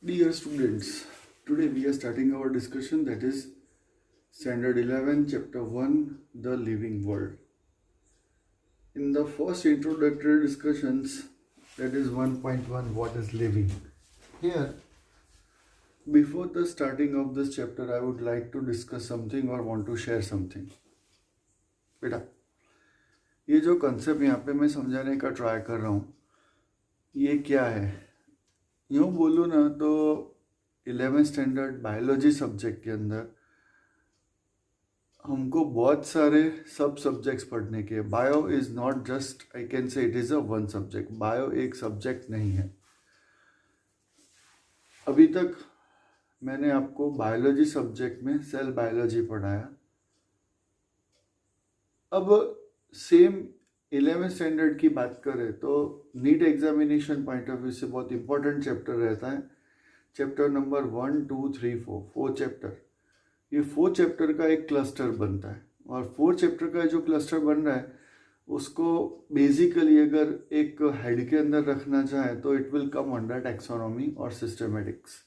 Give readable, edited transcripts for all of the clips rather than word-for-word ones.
Dear students, today we are starting our discussion, that is Standard 11, Chapter 1, The Living World. In the first introductory discussions, that is 1.1, what is living? Here, before the starting of this chapter, I would like to discuss something or want to share something. बेटा, ये जो concept यहाँ पे मैं समझाने का try कर रहा हूँ, ये क्या है? यूँ बोलूँ ना तो 11th स्टैंडर्ड बायोलॉजी सब्जेक्ट के अंदर हमको बहुत सारे सब सब्जेक्ट्स पढ़ने के। Bio is not just, I can say it is a one subject. Bio एक सब्जेक्ट नहीं है। अभी तक मैंने आपको बायोलॉजी सब्जेक्ट में सेल बायोलॉजी पढ़ाया। अब सेम 11th स्टैंडर्ड की बात करें तो NEET examination point of view से बहुत इंपॉर्टेंट चैप्टर रहता है, चैप्टर नंबर 1, 2, 3, 4, 4 चैप्टर। ये 4 चैप्टर का एक क्लस्टर बनता है और 4 चैप्टर का जो क्लस्टर बन रहा है उसको बेसिकली अगर एक हेड के अंदर रखना चाहे तो it will come under taxonomy और सिस्टमेटिक्स।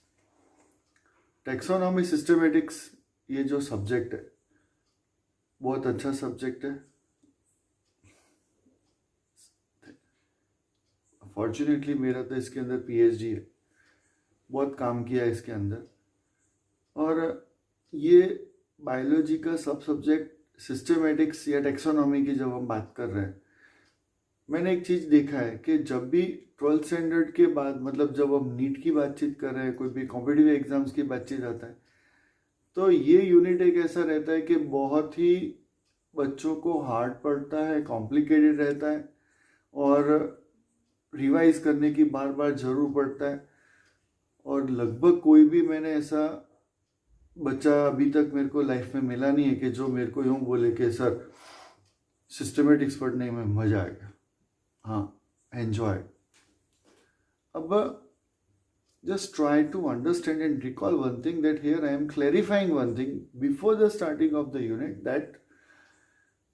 टैक्सोनॉमी सिस्टमेटिक्स ये जो सब्जेक्ट है बहुत अच्छा सब्जेक्ट है। फॉर्चुनेटली मेरा तो इसके अंदर पीएचडी है, बहुत काम किया है इसके अंदर। और ये बायोलॉजी का सब सब्जेक्ट सिस्टमेटिक्स या टैक्सोनॉमी की जब हम बात कर रहे हैं, मैंने एक चीज़ देखा है कि जब भी 12th स्टैंडर्ड के बाद, मतलब जब हम नीट की बातचीत कर रहे हैं, कोई भी कॉम्पिटिटिव एग्जाम्स की बातचीत आता है, तो ये यूनिट एक ऐसा रहता है कि बहुत ही बच्चों को हार्ड पड़ता है, कॉम्प्लिकेटेड रहता है और रिवाइज करने की बार बार ज़रूर पड़ता है। और लगभग कोई भी मैंने ऐसा बच्चा अभी तक मेरे को लाइफ में मिला नहीं है कि जो मेरे को यूँ बोले कि सर सिस्टमेटिक्स पढ़ने में मज़ा आएगा, हाँ एन्जॉय। अब just try to understand and recall one thing, that here I am clarifying one thing before the starting of the unit, that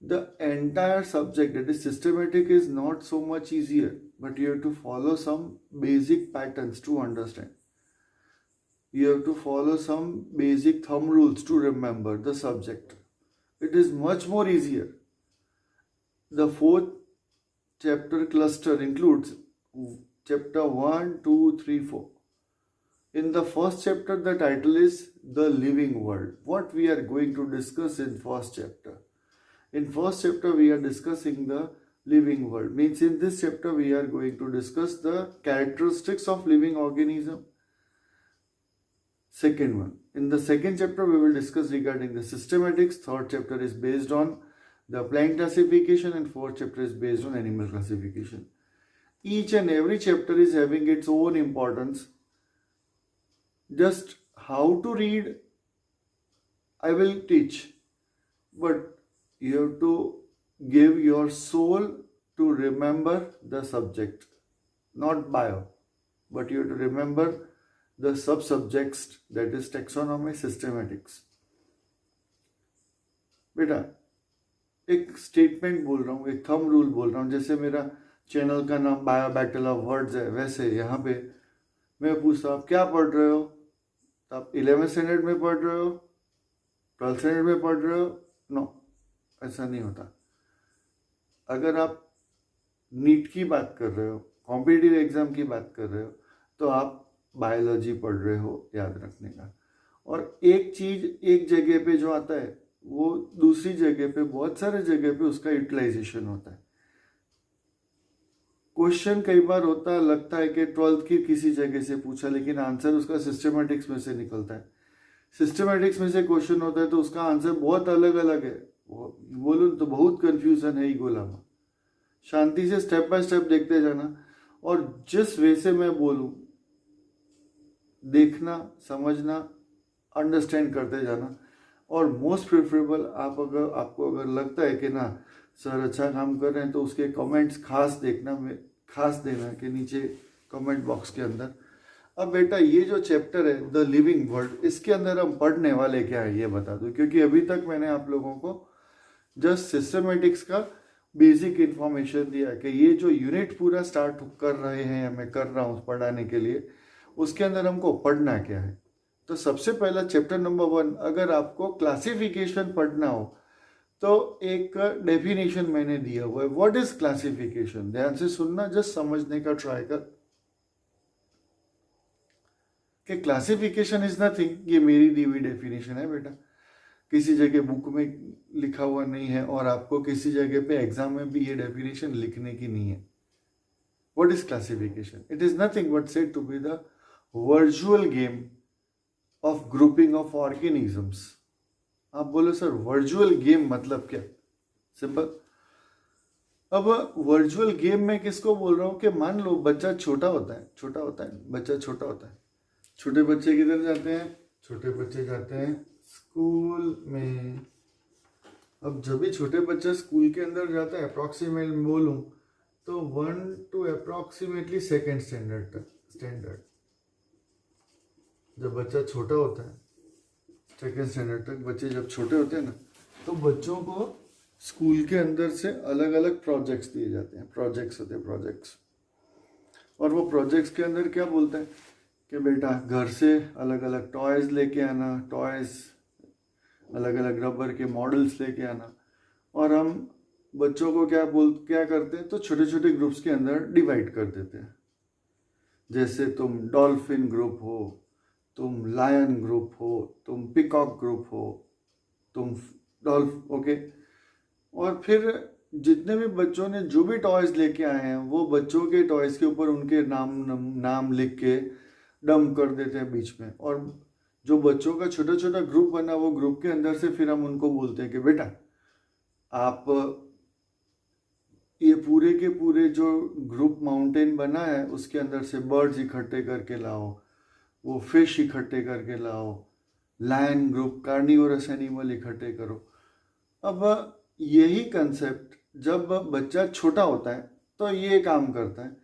the entire subject, that is systematic, is not so much easier, but you have to follow some basic patterns to understand. You have to follow some basic thumb rules to remember the subject. It is much more easier. The 4th chapter cluster includes chapter 1, 2, 3, 4. In the first chapter, the title is The Living World. What we are going to discuss in first chapter? In first chapter, we are discussing the living world. Means in this chapter, we are going to discuss the characteristics of living organism. Second one. In the second chapter, we will discuss regarding the systematics. Third chapter is based on the plant classification and fourth chapter is based on animal classification. Each and every chapter is having its own importance. Just how to read, I will teach, but you have to give your soul to remember the subject, not bio, but you have to remember the sub-subjects, that is taxonomy, systematics. बेटा एक statement बोल रहा हूँ, एक thumb rule बोल रहा हूँ। जैसे मेरा चैनल का नाम बायो बैटल ऑफ वर्ड्स है, वैसे यहाँ पे मैं पूछता हूँ आप क्या पढ़ रहे हो, तो आप 11th स्टैंडर्ड में पढ़ रहे हो, 12th स्टैंडर्ड में पढ़ रहे हो? नो, ऐसा नहीं होता। अगर आप नीट की बात कर रहे हो, कॉम्पिटिटिव एग्जाम की बात कर रहे हो, तो आप बायोलॉजी पढ़ रहे हो, याद रखने का। और एक चीज़ एक जगह पे जो आता है वो दूसरी जगह पे, बहुत सारे जगह पे उसका यूटिलाइजेशन होता है। क्वेश्चन कई बार होता है, लगता है कि 12th की किसी जगह से पूछा, लेकिन आंसर उसका सिस्टमेटिक्स में से निकलता है। सिस्टमेटिक्स में से क्वेश्चन होता है तो उसका आंसर बहुत अलग अलग है। बोलूँ तो बहुत कंफ्यूजन है ही गोला में। शांति से स्टेप बाय स्टेप देखते जाना, और जिस वे से मैं बोलूँ देखना, समझना, अंडरस्टैंड करते जाना। और मोस्ट प्रेफरेबल आपको अगर लगता है कि ना सर अच्छा काम कर रहे हैं, तो उसके कमेंट्स खास देना कि नीचे कमेंट बॉक्स के अंदर। अब बेटा ये जो चैप्टर है द लिविंग वर्ल्ड, इसके अंदर हम पढ़ने वाले क्या है ये बता दो, क्योंकि अभी तक मैंने आप लोगों को जस्ट सिस्टमेटिक्स का बेसिक इन्फॉर्मेशन दिया कि ये जो यूनिट पूरा स्टार्ट कर रहे हैं, मैं कर रहा हूँ पढ़ाने के लिए, उसके अंदर हमको पढ़ना क्या है। तो सबसे पहला चैप्टर नंबर 1, अगर आपको क्लासिफिकेशन पढ़ना हो तो एक डेफिनेशन मैंने दिया हुआ है, व्हाट इज क्लासिफिकेशन। ध्यान से सुनना, जस्ट समझने का ट्राई कर कि क्लासिफिकेशन इज नथिंग, ये मेरी दी हुई डेफिनेशन है बेटा, किसी जगह बुक में लिखा हुआ नहीं है और आपको किसी जगह पे एग्जाम में भी ये डेफिनेशन लिखने की नहीं है। What is classification? It is nothing but said to be the virtual game of grouping of organisms. आप बोलो सर वर्चुअल गेम मतलब क्या? सिंपल। अब वर्चुअल गेम में किसको बोल रहा हूं कि मान लो बच्चा छोटा होता है, बच्चा छोटा होता है। छोटे बच्चे किधर जाते हैं? छोटे बच्चे जाते हैं स्कूल में। अब जब भी छोटे बच्चा स्कूल के अंदर जाता है, अप्रॉक्सीमेट बोलूं तो 1 to अप्रॉक्सीमेटली सेकेंड स्टैंडर्ड जब बच्चा छोटा होता है, सेकेंड स्टैंडर्ड तक बच्चे जब छोटे होते हैं ना, तो बच्चों को स्कूल के अंदर से अलग अलग प्रोजेक्ट्स दिए जाते हैं। प्रोजेक्ट्स होते हैं, प्रोजेक्ट्स। और वो प्रोजेक्ट्स के अंदर क्या बोलते हैं कि बेटा घर से अलग अलग टॉयज लेके आना, टॉयज अलग अलग रबर के मॉडल्स लेके आना। और हम बच्चों को क्या करते हैं, तो छोटे छोटे ग्रुप्स के अंदर डिवाइड कर देते हैं। जैसे तुम डॉल्फिन ग्रुप हो, तुम लायन ग्रुप हो, तुम पिकॉक ग्रुप हो, तुम ओके। और फिर जितने भी बच्चों ने जो भी टॉयज लेके आए हैं, वो बच्चों के टॉयज के ऊपर उनके नाम लिख के डंप कर देते हैं बीच में। और जो बच्चों का छोटा छोटा ग्रुप बना, वो ग्रुप के अंदर से फिर हम उनको बोलते हैं कि बेटा आप ये पूरे के पूरे जो ग्रुप माउंटेन बना है उसके अंदर से बर्ड्स इकट्ठे करके लाओ, वो फिश इकट्ठे करके लाओ, लायन ग्रुप कार्निवोरस एनिमल इकट्ठे करो। अब यही कंसेप्ट जब बच्चा छोटा होता है तो ये काम करता है।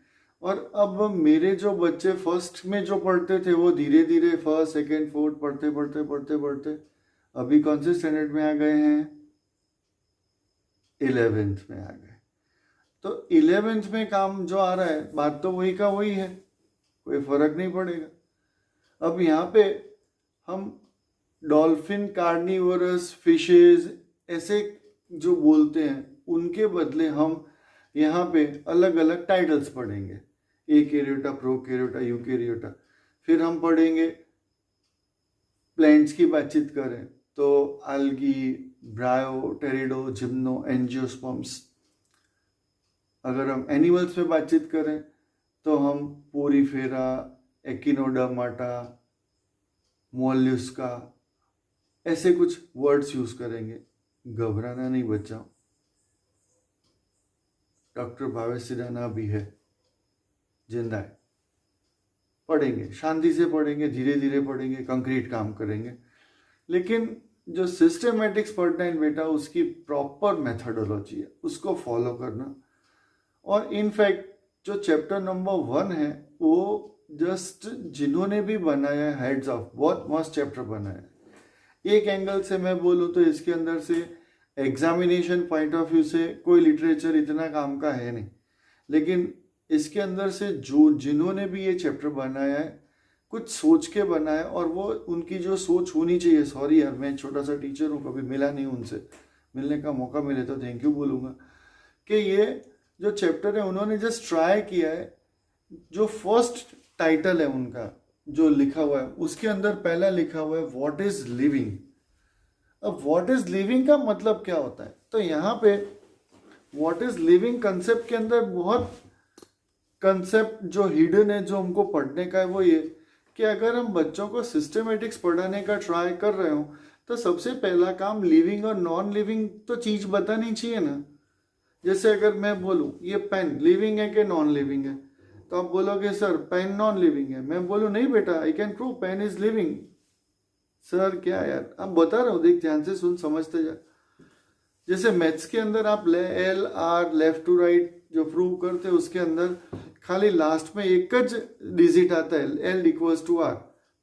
और अब मेरे जो बच्चे फर्स्ट में जो पढ़ते थे, वो धीरे धीरे फर्स्ट सेकेंड फोर्थ पढ़ते अभी कौन से स्टैंडर्ड में आ गए हैं? 11th में आ गए। तो 11th में काम जो आ रहा है, बात तो वही का वही है, कोई फर्क नहीं पड़ेगा। अब यहाँ पे हम डॉल्फिन, कार्निवोरस, फिशेज ऐसे जो बोलते हैं, उनके बदले हम यहाँ पे अलग अलग टाइटल्स पढ़ेंगे, एकेरियोटा, प्रोकैरियोटा, यूकेरियोटा। फिर हम पढ़ेंगे प्लांट्स की बातचीत करें तो आल्गी, ब्रायो, टेरिडो, जिम्नो, एंजियोस्पर्म्स। अगर हम एनिमल्स पे बातचीत करें तो हम पोरीफेरा, एकिनोडर्माटा, मोलस्का, ऐसे कुछ वर्ड्स यूज करेंगे। घबराना नहीं बच्चा, डॉक्टर भावेश सिडाना भी है, जिंदा है। पढ़ेंगे, शांति से पढ़ेंगे, धीरे धीरे पढ़ेंगे, कंक्रीट काम करेंगे। लेकिन जो सिस्टमेटिक्स पढ़ना है बेटा, उसकी प्रॉपर मेथडोलॉजी है, उसको फॉलो करना। और इनफैक्ट जो चैप्टर नंबर 1 है, वो जस्ट जिन्होंने भी बनाया है, हेड्स ऑफ, बहुत मस्त चैप्टर बनाया है। एक एंगल से मैं बोलूँ तो इसके अंदर से एग्जामिनेशन पॉइंट ऑफ व्यू से कोई लिटरेचर इतना काम का है नहीं, लेकिन इसके अंदर से जो जिन्होंने भी ये चैप्टर बनाया है, कुछ सोच के बनाया। और वो उनकी जो सोच होनी चाहिए, सॉरी यार मैं छोटा सा टीचर हूँ, कभी मिला नहीं उनसे, मिलने का मौका मिले तो थैंक यू बोलूँगा, कि ये जो चैप्टर है उन्होंने जस्ट ट्राई किया है। जो फर्स्ट टाइटल है उनका जो लिखा हुआ है, उसके अंदर पहला लिखा हुआ है व्हाट इज लिविंग। अब व्हाट इज लिविंग का मतलब क्या होता है? तो यहाँ पे व्हाट इज लिविंग कंसेप्ट के अंदर बहुत कंसेप्ट जो हिडन है, जो हमको पढ़ने का है, वो ये कि अगर हम बच्चों को सिस्टमेटिक्स पढ़ाने का ट्राई कर रहे हो तो सबसे पहला काम लिविंग और नॉन लिविंग तो चीज बतानी चाहिए ना। जैसे अगर मैं बोलूँ ये पेन लिविंग है कि नॉन लिविंग है, तो आप बोलोगे सर पेन नॉन लिविंग है। मैं बोलूँ नहीं बेटा, I can prove pen is living. Sir क्या यार, आप बता रहे हो, देख ध्यान से सुन, समझते जा। जैसे मैथ्स के अंदर आप L R left to right जो प्रूव करते हैं, उसके अंदर खाली लास्ट में एक डिजिट आता है, एल इक्वल्स टू आर,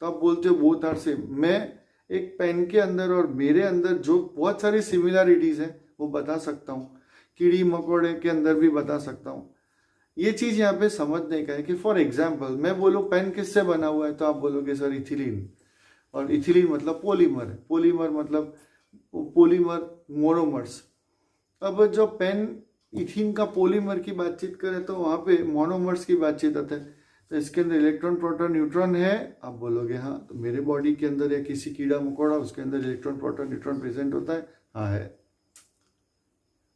तो आप बोलते हो बोथ आर सेम। मैं एक पेन के अंदर और मेरे अंदर जो बहुत सारी सिमिलैरिटीज है वो बता सकता हूँ, कीड़ी मकोड़े के अंदर भी बता सकता हूँ। ये चीज यहाँ पे समझने का है कि फॉर एग्जाम्पल मैं बोलूँ पेन किससे बना हुआ है, तो आप बोलोगे सर इथिलीन, और इथिलीन मतलब पॉलीमर है, पॉलीमर मतलब पॉलीमर मोनोमर्स। अब जब पेन इथिन का पॉलीमर की बातचीत करें तो वहाँ पे मोनोमर्स की बातचीत आता है। तो इसके अंदर इलेक्ट्रॉन प्रोटॉन न्यूट्रॉन है, आप बोलोगे हाँ। तो मेरे बॉडी के अंदर या किसी कीड़ा मकोड़ा उसके अंदर इलेक्ट्रॉन प्रोटॉन न्यूट्रॉन प्रेजेंट होता है, हाँ है।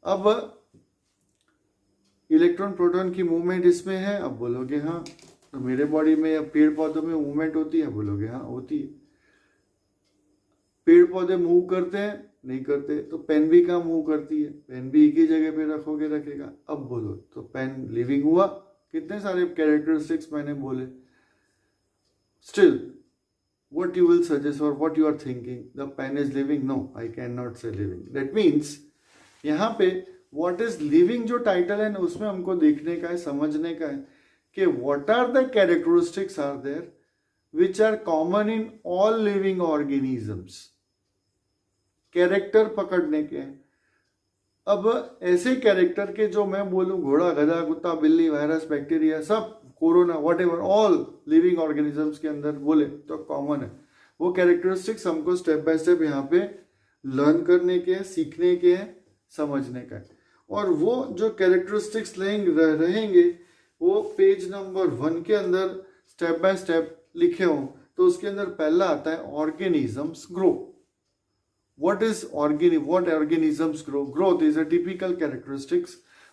अब इलेक्ट्रॉन प्रोटॉन की मूवमेंट इसमें है, अब बोलोगे हाँ। तो मेरे बॉडी में या पेड़ पौधों में मूवमेंट होती है, बोलोगे हाँ होती है। पेड़ पौधे मूव करते हैं, नहीं करते। तो पेन भी कहाँ मूव करती है, पेन भी एक ही जगह पे रखोगे रखेगा। अब बोलो तो पेन लिविंग हुआ, कितने सारे कैरेक्टरिस्टिक्स मैंने बोले। Still what you will suggest or what you are thinking, the pen is living? No, I cannot say living. That means यहाँ पे what is living जो टाइटल है ना, उसमें हमको देखने का है, समझने का है कि what are the characteristics are there which are common in all living organisms. Character पकड़ने के हैं। अब ऐसे कैरेक्टर के जो मैं बोलूँ घोड़ा गधा कुत्ता बिल्ली वायरस बैक्टीरिया सब corona whatever all living organisms के अंदर बोले तो कॉमन है। वो कैरेक्टरिस्टिक्स हमको स्टेप बाय स्टेप यहाँ पे लर्न करने के हैं, सीखने के हैं, समझने का है। और वो जो कैरेक्टरिस्टिक्स रहेंगे वो पेज नंबर 1 के अंदर स्टेप बाय स्टेप लिखे हों। तो उसके अंदर पहला आता है organisms grow. What organisms grow? Growth is a typical characteristics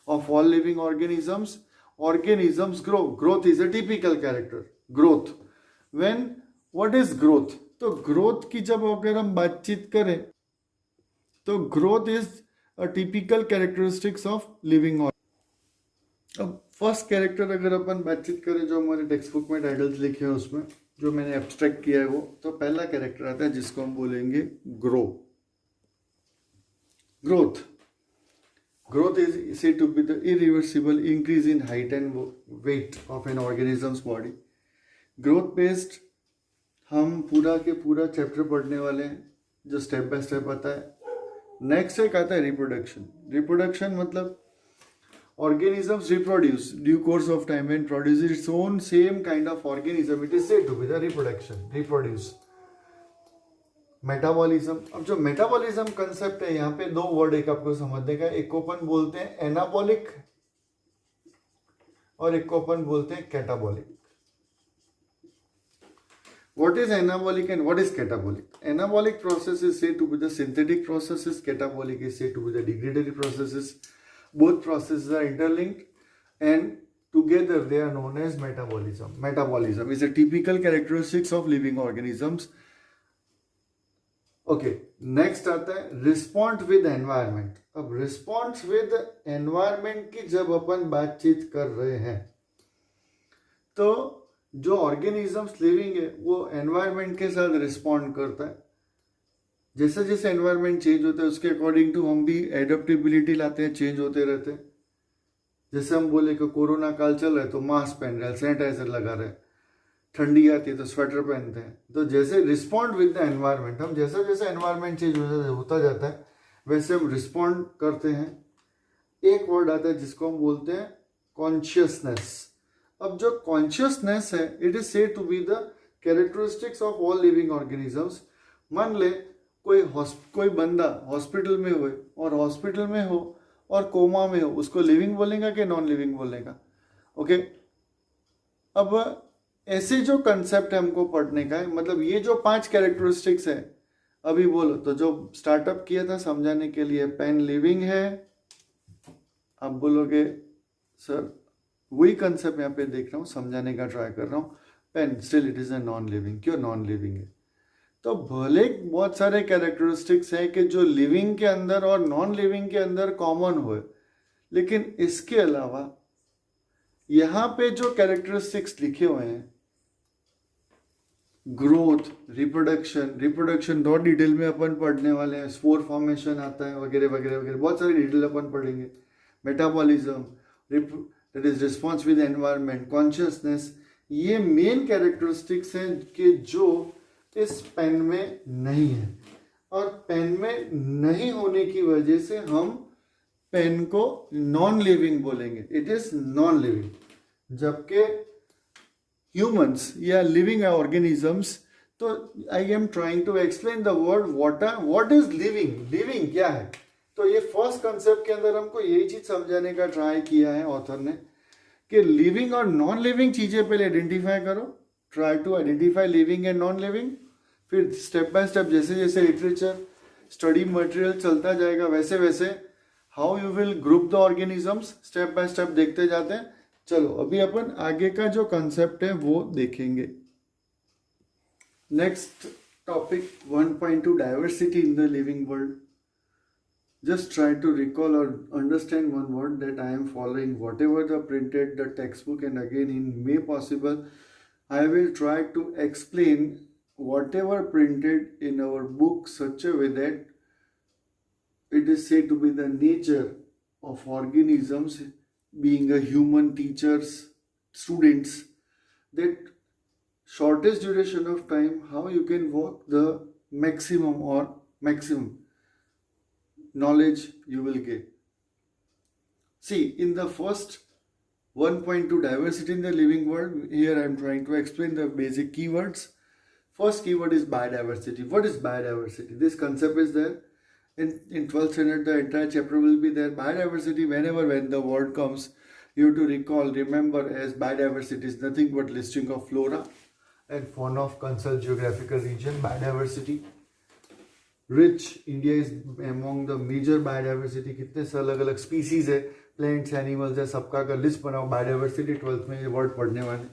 of all living organisms. Organisms grow. Growth is a typical character. Growth. What is growth? तो growth की जब अगर हम बातचीत करें तो growth is a typical characteristics of living organisms. अब first character अगर अपन बातचीत करें जो हमारे टेक्स्ट बुक में टाइटल्स लिखे हैं उसमें जो मैंने एब्स्ट्रैक्ट किया है वो, तो पहला कैरेक्टर आता है जिसको हम बोलेंगे grow. Growth is said to be the irreversible increase in height and weight of an organism's body. Growth based हम पूरा के पूरा चैप्टर पढ़ने वाले हैं जो स्टेप बाय स्टेप आता है। नेक्स्ट एक आता है रिप्रोडक्शन। रिप्रोडक्शन मतलब organisms reproduce due course of time and produce its own same kind of organism. It is said to be the reproduce. Metabolism. अब जो मेटाबॉलिज्म कंसेप्ट है यहाँ पे दो वर्ड एक आपको समझने का, एक को अपन बोलते हैं एनाबॉलिक और एक को अपन बोलते हैं catabolic. What is anabolic and what is catabolic? Anabolic process is said to be the synthetic processes. Catabolic is said to be the degradatory processes. Both processes are interlinked and together they are known as metabolism. Metabolism is a typical characteristics of living organisms. Okay, next आता है respond with environment. अब response with environment की जब अपन बातचीत कर रहे हैं तो जो ऑर्गेनिजम्स लिविंग है वो एनवायरमेंट के साथ रिस्पॉन्ड करता है। जैसे जैसे एनवायरमेंट चेंज होता है उसके अकॉर्डिंग टू हम भी एडेप्टेबिलिटी लाते हैं, चेंज होते रहते हैं। जैसे हम बोले कि कोरोना काल चल रहा है तो मास्क पहन रहे हैं, सैनिटाइजर लगा रहे हैं, ठंडी आती है तो स्वेटर पहनते हैं। तो जैसे रिस्पॉन्ड विद द एनवायरमेंट, हम जैसे जैसे एनवायरमेंट चेंज होता जाता है वैसे हम रिस्पॉन्ड करते हैं। एक वर्ड आता है जिसको हम बोलते हैं कॉन्शियसनेस। अब जो कॉन्शियसनेस है it is said to be the characteristics of all living organisms. मान ले कोई बंदा हॉस्पिटल में हो और कोमा में हो, उसको लिविंग बोलेगा कि नॉन लिविंग बोलेगा? ओके, अब ऐसे जो कंसेप्ट है हमको पढ़ने का है, मतलब ये जो 5 कैरेक्टरिस्टिक्स है अभी बोलो तो जो स्टार्टअप किया था समझाने के लिए, पेन लिविंग है। आप बोलोगे सर वही कंसेप्ट यहाँ पे देख रहा हूँ, समझाने का ट्राई कर रहा हूँ, pen still it is a non living. क्यों नॉन लिविंग है? तो भले बहुत सारे कैरेक्टरिस्टिक्स हैं कि जो लिविंग के अंदर और नॉन लिविंग के अंदर कॉमन हो, लेकिन इसके अलावा यहाँ पे जो कैरेक्टरिस्टिक्स लिखे हुए हैं ग्रोथ, रिप्रोडक्शन बहुत डिटेल में अपन पढ़ने वाले हैं, स्पोर फॉर्मेशन आता है वगैरह वगैरह वगैरह, बहुत सारी डिटेल अपन पढ़ेंगे। Metabolism, that is response with environment, consciousness, ये मेन कैरेक्टरिस्टिक्स हैं कि जो इस पेन में नहीं है। और पेन में नहीं होने की वजह से हम पेन को नॉन लिविंग बोलेंगे, इट इज नॉन लिविंग, जबकि ह्यूमंस या लिविंग ऑर्गेनिजम्स, तो I am trying to explain the word what is living, living क्या है। तो ये फर्स्ट कंसेप्ट के अंदर हमको यही चीज समझाने का ट्राई किया है ऑथर ने कि लिविंग और नॉन लिविंग चीजें पहले आइडेंटिफाई करो, try to identify living and non living, फिर स्टेप बाय स्टेप जैसे जैसे लिटरेचर स्टडी मटेरियल चलता जाएगा वैसे वैसे how you will group the organisms, step by step देखते जाते हैं। चलो अभी अपन आगे का जो कंसेप्ट है वो देखेंगे। Next topic 1.2 diversity in the living world. Just try to recall or understand one word that I am following whatever the printed the textbook, and again in may possible I will try to explain whatever printed in our book such a way that it is said to be the nature of organisms, being a human, teachers, students, that shortest duration of time how you can work the maximum knowledge you will get. See, in the first 1.2 diversity in the living world, here I am trying to explain the basic keywords. First keyword is biodiversity. What is biodiversity? This concept is there in 12th standard. The entire chapter will be there. Biodiversity, when the word comes, you have to recall, remember, as biodiversity is nothing but listing of flora and fauna of concerned geographical region. Biodiversity rich, India is among the major biodiversity, कितने से अलग अलग species है, plants, animals है, सबका का list बनाओ। Biodiversity 12th में ये वर्ड पढ़ने वाले।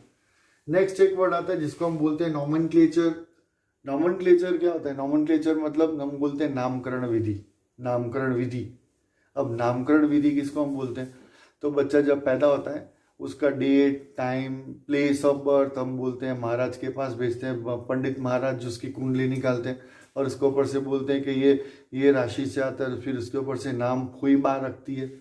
नेक्स्ट एक वर्ड आता है जिसको हम बोलते हैं नॉमेनक्लेचर। नॉमेनक्लेचर क्या होता है? नॉमेनक्लेचर मतलब हम बोलते हैं नामकरण विधि, नामकरण विधि। अब नामकरण विधि किसको हम बोलते हैं? तो बच्चा जब पैदा होता है उसका date, time, place of birth हम बोलते हैं, महाराज के पास भेजते हैं, पंडित महाराज जिसकी कुंडली निकालते हैं और उसके ऊपर से बोलते हैं कि ये राशि से आता है, फिर उसके ऊपर से नाम हुई बार रखती है।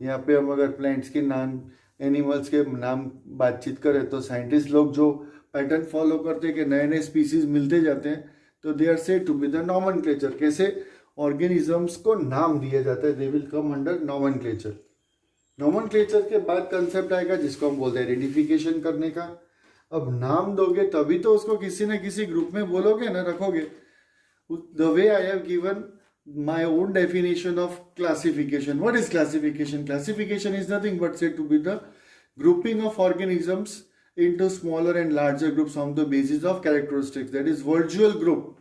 यहाँ पे हम अगर प्लांट्स के नाम, एनिमल्स के नाम बातचीत करें तो साइंटिस्ट लोग जो पैटर्न फॉलो करते हैं कि नए नए स्पीसीज मिलते जाते हैं, तो they are said to be the nomenclature. कैसे ऑर्गेनिजम्स को नाम दिया जाता है, they will come under nomenclature. Nomenclature के बाद कंसेप्ट आएगा जिसको हम बोलते हैं आइडेंटिफिकेशन करने का। अब नाम दोगे तभी तो उसको किसी न किसी ग्रुप में बोलोगे ना, रखोगे। The way I have given my own definition of classification. What is classification? Classification is nothing but said to be the grouping of organisms into smaller and larger groups on the basis of characteristics. That is virtual group.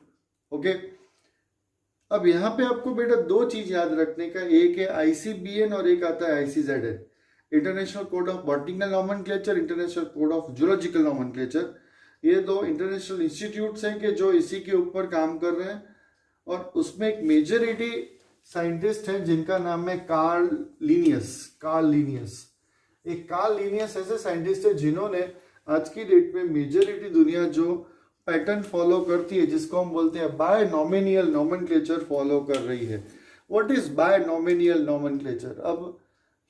Okay? अब यहाँ पे आपको बेटा दो चीज याद रखने का, एक है ICBN और एक आता है ICZN, international code of botanical nomenclature, international code of zoological nomenclature. ये दो इंटरनेशनल इंस्टीट्यूट्स हैं कि जो इसी के ऊपर काम कर रहे हैं, और उसमें एक मेजॉरिटी साइंटिस्ट हैं जिनका नाम है कार्ल लीनियस। एक कार्ल लीनियस ऐसे साइंटिस्ट है जिन्होंने आज की डेट में मेजॉरिटी दुनिया जो पैटर्न फॉलो करती है, जिसको हम बोलते हैं बायनॉमिनियल नॉमेनक्लेचर, फॉलो कर रही है। What is binomial nomenclature? अब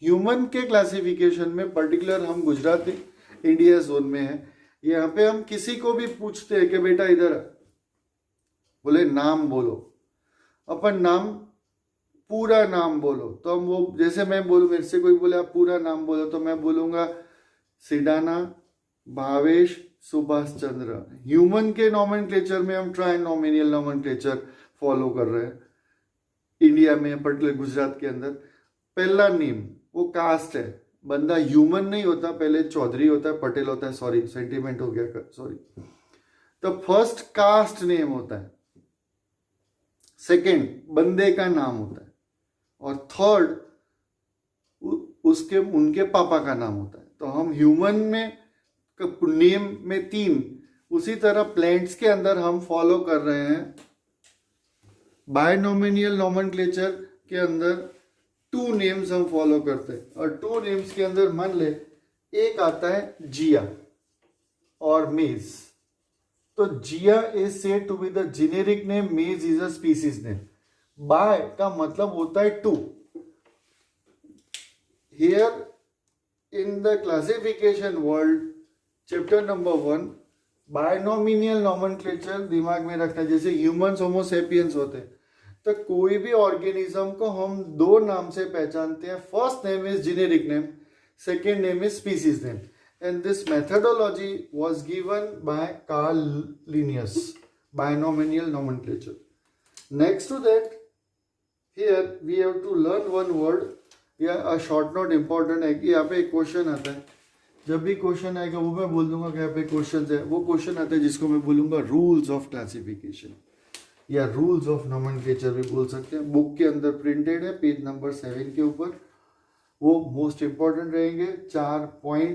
ह्यूमन के क्लासिफिकेशन में पर्टिकुलर हम गुजरात इंडिया जोन में है, यहाँ पे हम किसी को भी पूछते हैं कि बेटा इधर बोले नाम बोलो, अपन नाम, पूरा नाम बोलो, तो हम वो, जैसे मैं बोलूँ, मेरे से कोई बोले आप पूरा नाम बोलो, तो मैं बोलूँगा सिडाना भावेश सुभाष चंद्र। ह्यूमन के नॉमेनक्लेचर में हम ट्राइनॉमिनियल नॉमेनक्लेचर फॉलो कर रहे हैं इंडिया में, पर्टिकुलर गुजरात के अंदर। पहला नेम वो कास्ट है, बंदा ह्यूमन नहीं होता, पहले चौधरी होता है, पटेल होता है, सॉरी सेंटिमेंट हो गया, सॉरी। तो फर्स्ट कास्ट नेम होता है, सेकंड बंदे का नाम होता है, और थर्ड उसके उनके पापा का नाम होता है। तो हम ह्यूमन में नेम में 3, उसी तरह प्लांट्स के अंदर हम फॉलो कर रहे हैं बायनॉमिनियल नॉमेनक्लेचर के अंदर 2 नेम्स हम फॉलो करते हैं, और 2 नेम्स के अंदर मान ले एक आता है जिया और मेज। तो Zea is said to be the generic name, mays is a species name. Bi का मतलब होता है 2। Here in the classification world chapter number 1 binomial nomenclature दिमाग में रखना। जैसे ह्यूमंस होमो सेपियंस होते हैं, तो कोई भी ऑर्गेनिज्म को हम दो नाम से पहचानते हैं. First name is generic name, second name is species name. And this methodology was given by Carl Linnaeus, binomial nomenclature. Next to that, here we have to learn one word. Yeah, a short note important है कि यहाँ पे एक question आता है. जब भी question आएगा वो मैं बोल दूंगा कि यहाँ पे क्वेश्चन है. वो क्वेश्चन आता है जिसको मैं बोलूंगा रूल्स ऑफ क्लासिफिकेशन या रूल्स ऑफ नोमेनक्लेचर भी बोल सकते हैं. बुक के अंदर प्रिंटेड है पेज नंबर 7 के ऊपर. वो मोस्ट इंपॉर्टेंट रहेंगे. 4 पॉइंट्स